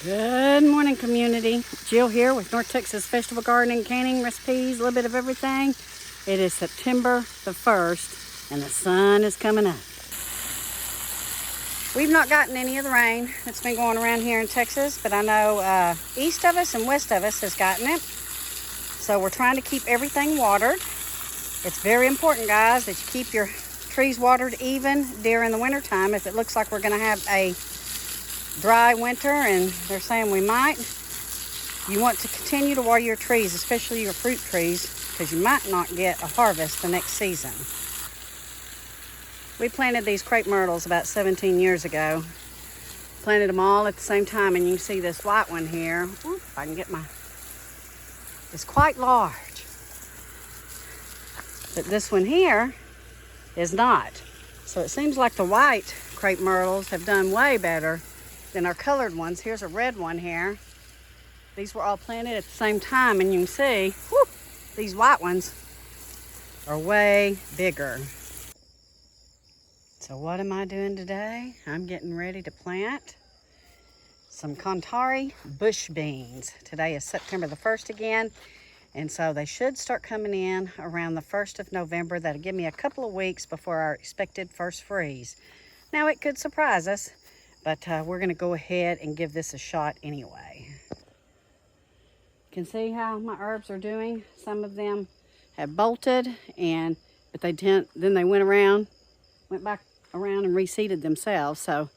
Good morning, community. Jill here with North Texas Vegetable Gardening, Canning Recipes, a little bit of everything. It is September the 1st and the sun is coming up. We've not gotten any of the rain that's been going around here in Texas, but I know east of us and west of us has gotten it. So we're trying to keep everything watered. It's very important, guys, that you keep your trees watered even during the winter time. If it looks like we're going to have a dry winter, and they're saying we might, you want to continue to water your trees, especially your fruit trees, because you might not get a harvest the next season. We planted these crepe myrtles about 17 years ago. Planted them all at the same time, and you can see this white one here. Whoop, if I can get it's quite large. But this one here is not. So it seems like the white crepe myrtles have done way better than our colored ones. Here's a red one here. These were all planted at the same time, and you can see, whoop, these white ones are way bigger. So what am I doing today? I'm getting ready to plant some Contari bush beans. Today is September the 1st again, and so they should start coming in around the 1st of November. That'll give me a couple of weeks before our expected first freeze. Now it could surprise us, but we're going to go ahead and give this a shot anyway. You can see how my herbs are doing. Some of them have bolted, but then they went back around and reseeded themselves. So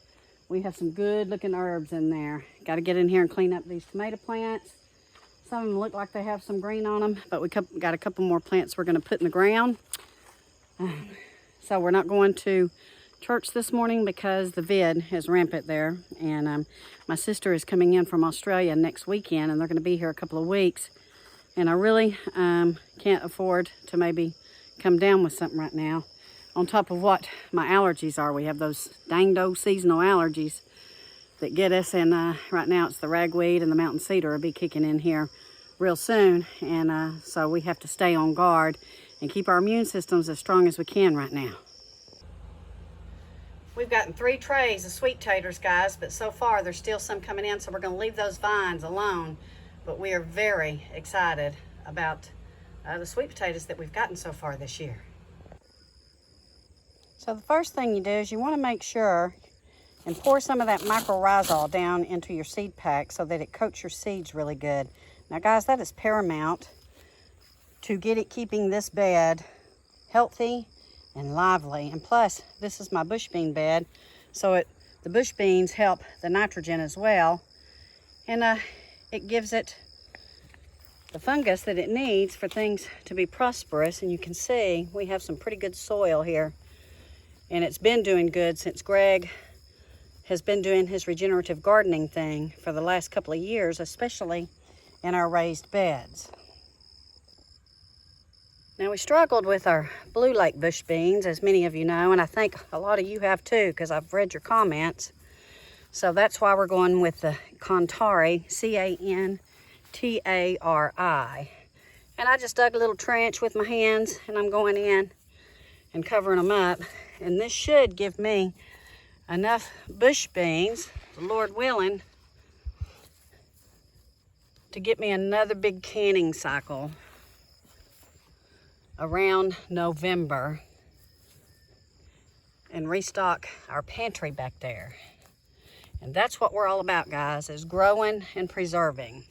we have some good looking herbs in there. Got to get in here and clean up these tomato plants. Some of them look like they have some green on them, but we got a couple more plants we're going to put in the ground. So we're not going to church this morning because the vid is rampant there, and my sister is coming in from Australia next weekend, and they're going to be here a couple of weeks, and I really can't afford to maybe come down with something right now on top of what my allergies are. We have those dang-do seasonal allergies that get us, and right now it's the ragweed and the mountain cedar will be kicking in here real soon, and so we have to stay on guard and keep our immune systems as strong as we can right now. We've gotten 3 trays of sweet taters, guys, but so far there's still some coming in, so we're going to leave those vines alone. But we are very excited about the sweet potatoes that we've gotten so far this year. So the first thing you do is you want to make sure and pour some of that mycorrhizal down into your seed pack so that it coats your seeds really good. Now, guys, that is paramount to keeping this bed healthy and lively. And plus, this is my bush bean bed, so the bush beans help the nitrogen as well, and it gives it the fungus that it needs for things to be prosperous. And you can see we have some pretty good soil here, and it's been doing good since Greg has been doing his regenerative gardening thing for the last couple of years, especially in our raised beds. Now, we struggled with our Blue Lake bush beans, as many of you know, and I think a lot of you have too, because I've read your comments. So that's why we're going with the Contari, C-A-N-T-A-R-I. And I just dug a little trench with my hands, and I'm going in and covering them up. And this should give me enough bush beans, the Lord willing, to get me another big canning cycle around November and restock our pantry back there. And that's what we're all about, guys, is growing and preserving.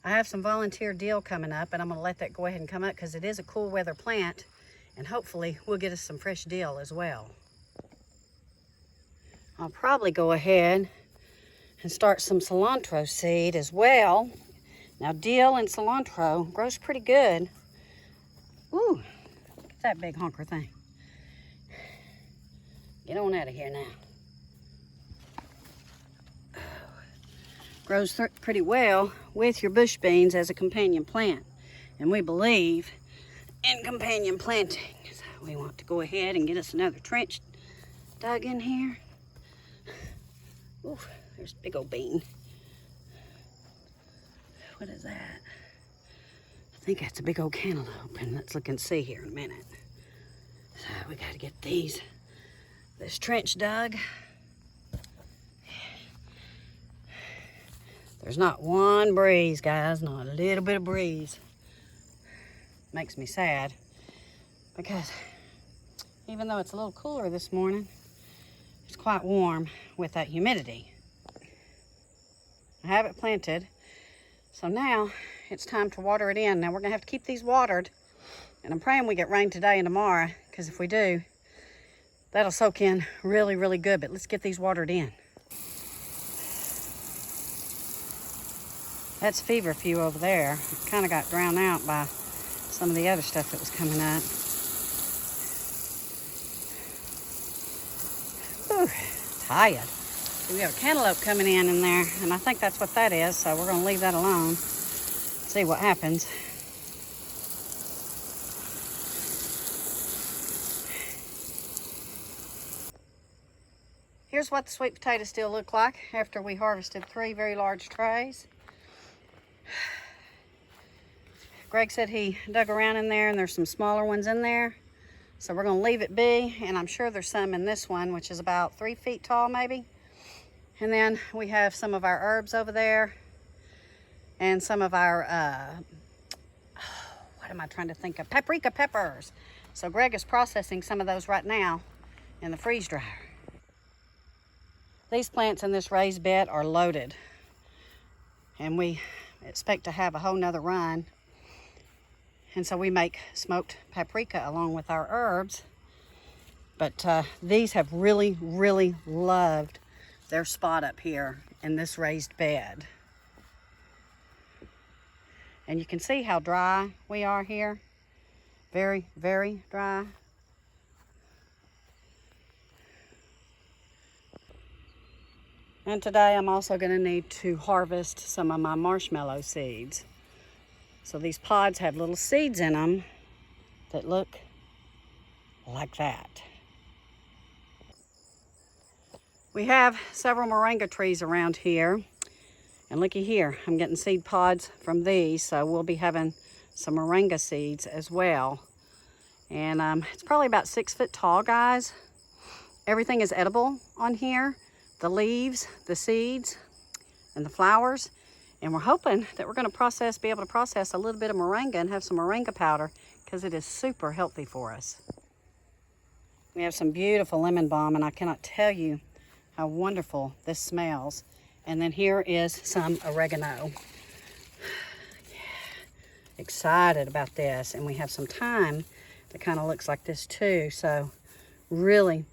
I have some volunteer dill coming up, and I'm going to let that go ahead and come up because it is a cool weather plant, and hopefully we'll get us some fresh dill as well. I'll probably go ahead and start some cilantro seed as well. Now, dill and cilantro grows pretty good. Ooh, look at that big honker thing. Get on out of here now. Grows pretty well with your bush beans as a companion plant. And we believe in companion planting. So we want to go ahead and get us another trench dug in here. Ooh, there's a big old bean. What is that? I think that's a big old cantaloupe, and let's look and see here in a minute. So we got to get this trench dug. There's not one breeze, guys, not a little bit of breeze. Makes me sad because even though it's a little cooler this morning, it's quite warm with that humidity. I have it planted, so now it's time to water it in. Now we're gonna have to keep these watered, and I'm praying we get rain today and tomorrow, because if we do, that'll soak in really, really good. But let's get these watered in. That's feverfew over there. It kind of got drowned out by some of the other stuff that was coming up. Whew, tired. We have a cantaloupe coming in there, and I think that's what that is, so we're going to leave that alone. See what happens. Here's what the sweet potatoes still look like after we harvested 3 very large trays. Greg said he dug around in there and there's some smaller ones in there. So we're going to leave it be, and I'm sure there's some in this one, which is about 3 feet tall maybe. And then we have some of our herbs over there and some of our, what am I trying to think of? Paprika peppers. So Greg is processing some of those right now in the freeze dryer. These plants in this raised bed are loaded, and we expect to have a whole nother run. And so we make smoked paprika along with our herbs. But these have really, really loved their spot up here in this raised bed. And you can see how dry we are here. Very, very dry. And today I'm also going to need to harvest some of my marshmallow seeds. So these pods have little seeds in them that look like that. We have several moringa trees around here. And looky here, I'm getting seed pods from these, so we'll be having some moringa seeds as well. And it's probably about 6 foot tall, guys. Everything is edible on here. The leaves, the seeds, and the flowers. And we're hoping that we're going to be able to process a little bit of moringa and have some moringa powder, because it is super healthy for us. We have some beautiful lemon balm, and I cannot tell you how wonderful this smells. And then here is some oregano. Yeah, excited about this. And we have some thyme that kind of looks like this too. So really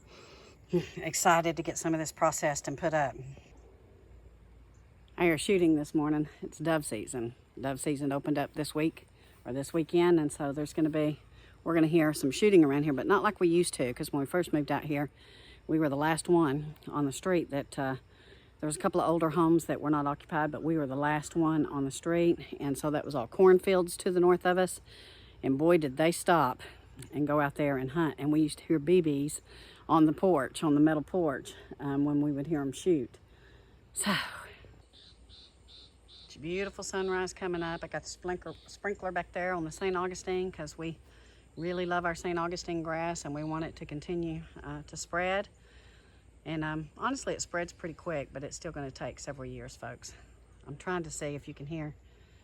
excited to get some of this processed and put up. I hear shooting this morning. It's dove season. Dove season opened up this week or this weekend, and so we're going to hear some shooting around here, but not like we used to, because when we first moved out here, we were the last one on the street that, there was a couple of older homes that were not occupied, but we were the last one on the street, and so that was all cornfields to the north of us, and boy did they stop and go out there and hunt, and we used to hear BBs on the porch, on the metal porch, when we would hear them shoot. So, it's a beautiful sunrise coming up. I got the sprinkler back there on the St. Augustine, because we really love our St. Augustine grass and we want it to continue to spread. And honestly, it spreads pretty quick, but it's still going to take several years, folks. I'm trying to see if you can hear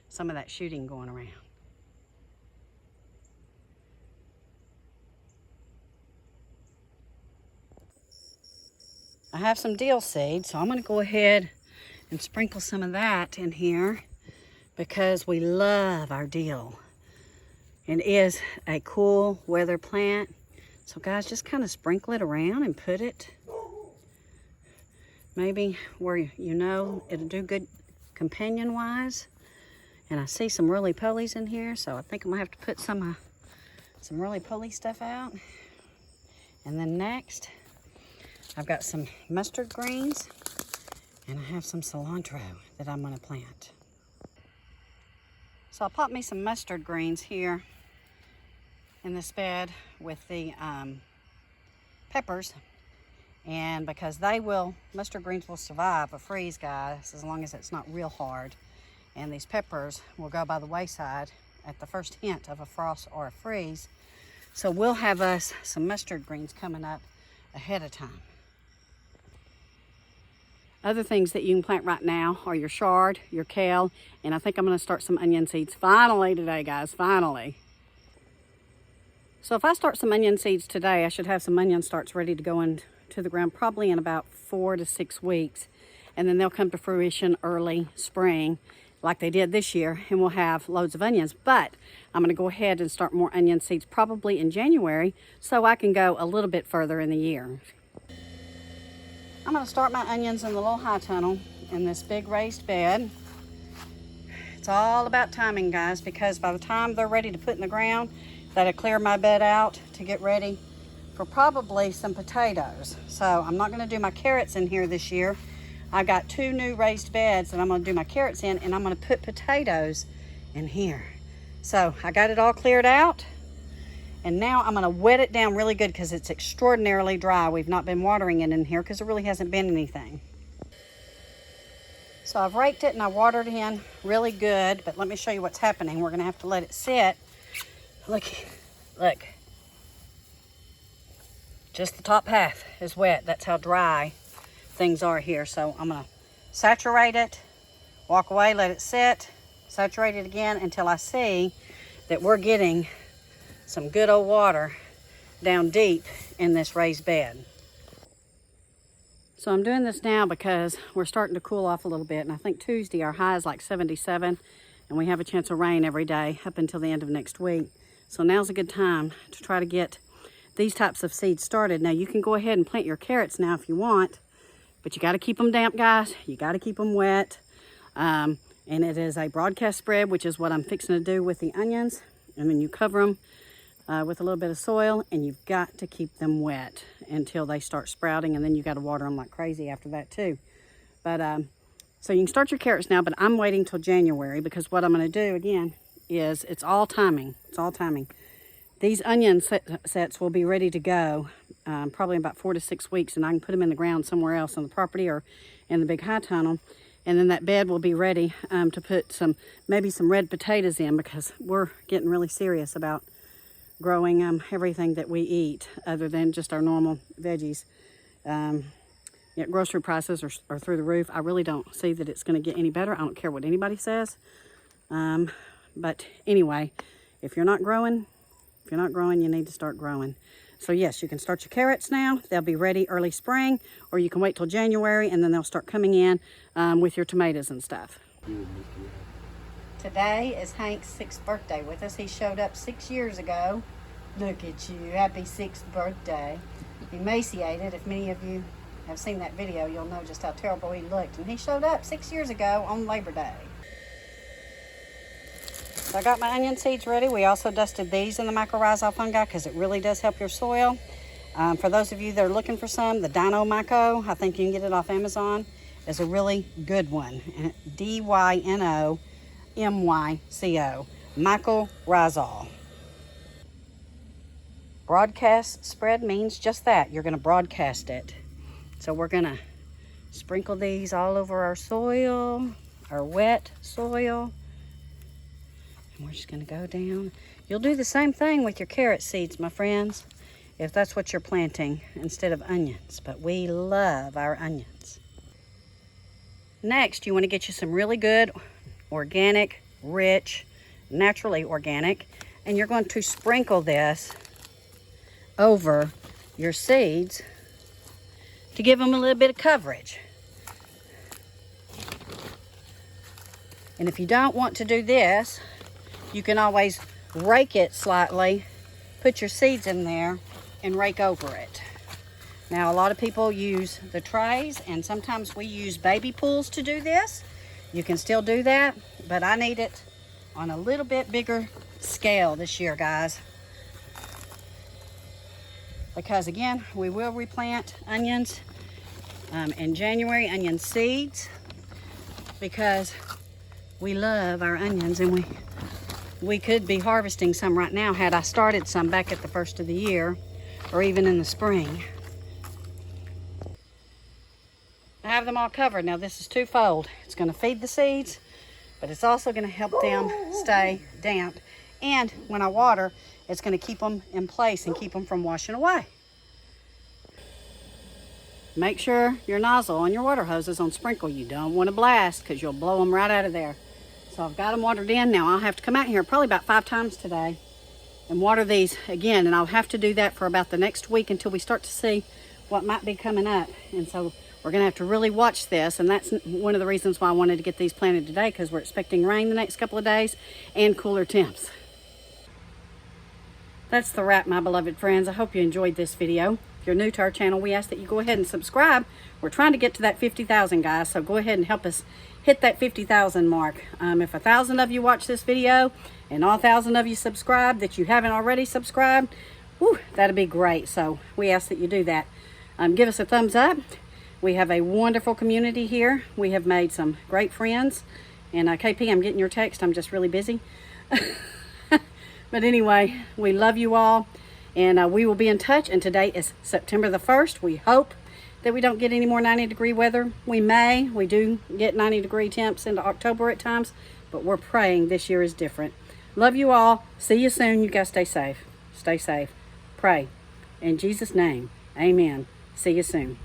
some of that shooting going around. I have some dill seed, so I'm going to go ahead and sprinkle some of that in here, because we love our dill. It is a cool weather plant. So guys, just kind of sprinkle it around and put it maybe where you know it'll do good companion wise. And I see some roly-polies in here, so I think I'm gonna have to put some roly-poly stuff out. And then next, I've got some mustard greens, and I have some cilantro that I'm gonna plant. So I'll pop me some mustard greens here in this bed with the peppers, and because mustard greens will survive a freeze, guys, as long as it's not real hard, and these peppers will go by the wayside at the first hint of a frost or a freeze. So we'll have us some mustard greens coming up ahead of time. Other things that you can plant right now are your chard, your kale, and I think I'm going to start some onion seeds finally today, guys, finally. So if I start some onion seeds today, I should have some onion starts ready to go into the ground probably in about 4 to 6 weeks. And then they'll come to fruition early spring like they did this year, and we'll have loads of onions. But I'm going to go ahead and start more onion seeds probably in January so I can go a little bit further in the year. I'm going to start my onions in the little high tunnel in this big raised bed. It's all about timing, guys, because by the time they're ready to put in the ground, that'll clear my bed out to get ready for probably some potatoes. So I'm not going to do my carrots in here this year. I've got 2 new raised beds that I'm going to do my carrots in, and I'm going to put potatoes in here. So I got it all cleared out. And now I'm going to wet it down really good because it's extraordinarily dry. We've not been watering it in here because there really hasn't been anything. So I've raked it and I watered it in really good. But let me show you what's happening. We're going to have to let it sit. Look. Just the top half is wet. That's how dry things are here. So I'm going to saturate it, walk away, let it sit, saturate it again until I see that we're getting some good old water down deep in this raised bed. So I'm doing this now because we're starting to cool off a little bit, and I think Tuesday our high is like 77, and we have a chance of rain every day up until the end of next week. So now's a good time to try to get these types of seeds started. Now you can go ahead and plant your carrots now if you want, but you got to keep them damp, guys. You got to keep them wet. And it is a broadcast spread, which is what I'm fixing to do with the onions. And then you cover them with a little bit of soil, and you've got to keep them wet until they start sprouting, and then you got to water them like crazy after that too. But so you can start your carrots now, but I'm waiting till January because what I'm going to do again is it's all timing. It's all timing. These onion sets will be ready to go probably in about 4 to 6 weeks, and I can put them in the ground somewhere else on the property or in the big high tunnel. And then that bed will be ready to put maybe some red potatoes in, because we're getting really serious about growing everything that we eat other than just our normal veggies. Grocery prices are through the roof. I really don't see that it's going to get any better. I don't care what anybody says. But anyway, if you're not growing, you need to start growing. So yes, you can start your carrots now. They'll be ready early spring, or you can wait till January and then they'll start coming in with your tomatoes and stuff. Today is Hank's 6th birthday with us. He showed up 6 years ago. Look at you, happy 6th birthday. Emaciated. If many of you have seen that video, you'll know just how terrible he looked. And he showed up 6 years ago on Labor Day. So I got my onion seeds ready. We also dusted these in the mycorrhizal fungi because it really does help your soil. For those of you that are looking for some, the Dino Myco, I think you can get it off Amazon, is a really good one. DYNO MYCO, mycorrhizal. Broadcast spread means just that. You're going to broadcast it. So we're going to sprinkle these all over our soil, our wet soil. And we're just going to go down. You'll do the same thing with your carrot seeds, my friends, if that's what you're planting instead of onions. But we love our onions. Next, you want to get you some really good organic, rich, naturally organic, and you're going to sprinkle this over your seeds to give them a little bit of coverage. And if you don't want to do this, you can always rake it slightly, put your seeds in there, and rake over it. Now, a lot of people use the trays, and sometimes we use baby pools to do this. You can still do that, but I need it on a little bit bigger scale this year, guys. Because again, we will replant onions in January, onion seeds, because we love our onions, and we could be harvesting some right now had I started some back at the first of the year or even in the spring. I have them all covered. Now this is twofold. It's going to feed the seeds, but it's also going to help them stay damp. And when I water, it's going to keep them in place and keep them from washing away. make sure your nozzle on your water hose is on sprinkle. You don't want to blast because you'll blow them right out of there. So I've got them watered in. Now I'll have to come out here probably about 5 times today and water these again. And I'll have to do that for about the next week until we start to see what might be coming up. And so we're going to have to really watch this. And that's one of the reasons why I wanted to get these planted today, because we're expecting rain the next couple of days and cooler temps. That's the wrap, my beloved friends. I hope you enjoyed this video. If you're new to our channel, we ask that you go ahead and subscribe. We're trying to get to that 50,000, guys, so go ahead and help us hit that 50,000 mark. If 1,000 of you watch this video and all 1,000 of you subscribe that you haven't already subscribed, whew, that'd be great. So we ask that you do that. Give us a thumbs up. We have a wonderful community here. We have made some great friends. And KP, I'm getting your text. I'm just really busy. But anyway, we love you all, and we will be in touch. And today is September the 1st. We hope that we don't get any more 90-degree weather. We do get 90-degree temps into October at times, but we're praying this year is different. Love you all. See you soon. You guys stay safe. Stay safe. Pray. In Jesus' name, amen. See you soon.